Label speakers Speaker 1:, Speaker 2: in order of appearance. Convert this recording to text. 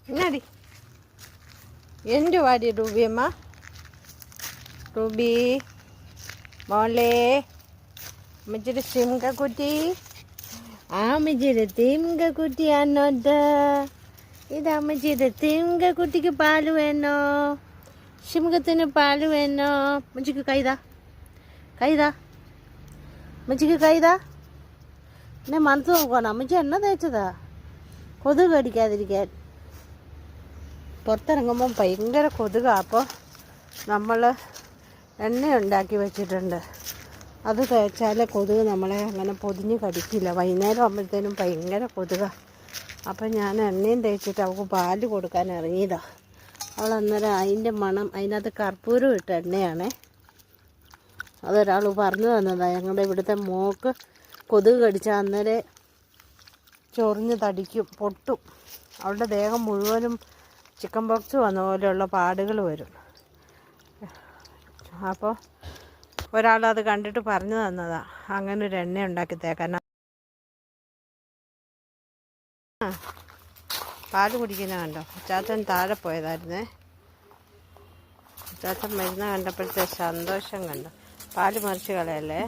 Speaker 1: എന്നാടി എൻ്റെ വാടി റൂബിയമ്മ റൂബി മോളെ അമ്മച്ചിയുടെ സിംഹക്കുട്ടി അമ്മച്ചിയുടെ തിംകക്കുട്ടിയാണോത് ഇത് അമ്മച്ചിയുടെ തിംകക്കുട്ടിക്ക് പാല് വേണോ സിംഹത്തിന് പാല് വേണോ അമ്മച്ചിക്ക് കൈതാ അമ്മച്ചിക്ക് കൈതാ എന്നെ മനസ്സ് നോക്കണം അമ്മച്ചി എണ്ണ തേച്ചതാ കൊതുക് കടിക്കാതിരിക്കാൻ പുറത്തിറങ്ങുമ്പം ഭയങ്കര കൊതുകാണ് അപ്പോൾ നമ്മൾ എണ്ണ ഉണ്ടാക്കി വെച്ചിട്ടുണ്ട് അത് തേച്ചാൽ കൊതുക് നമ്മളെ അങ്ങനെ പൊതിഞ്ഞ് കടിക്കില്ല വൈകുന്നേരം ആകുമ്പോഴത്തേനും ഭയങ്കര കൊതുകാണ് അപ്പം ഞാൻ എണ്ണയും തേച്ചിട്ട് അവൾക്ക് പാല് കൊടുക്കാൻ ഇറങ്ങിയതാണ് അവൾ അന്നേരം അതിൻ്റെ മണം അതിനകത്ത് കർപ്പൂരം ഇട്ട എണ്ണയാണേ അതൊരാൾ പറഞ്ഞു തന്നതാണ് ഞങ്ങളുടെ ഇവിടുത്തെ മോക്ക് കൊതുക് കടിച്ചാൽ അന്നേരം ചൊറിഞ്ഞ് തടിക്കും പൊട്ടും അവളുടെ ദേഹം മുഴുവനും ചിക്കൻ ബോക്സ് വന്ന പോലെയുള്ള പാടുകൾ വരും അപ്പോൾ ഒരാളത് കണ്ടിട്ട് പറഞ്ഞു തന്നതാണ് അങ്ങനെ ഒരു എണ്ണ ഉണ്ടാക്കി തേക്കാൻ പാല് കുടിക്കുന്ന കണ്ടോ അച്ചാച്ചൻ താഴെ പോയതായിരുന്നേ അച്ചാച്ചൻ മരുന്ന് കണ്ടപ്പോഴത്തെ സന്തോഷം കണ്ടോ പാല് മറിച്ച് കളയല്ലേ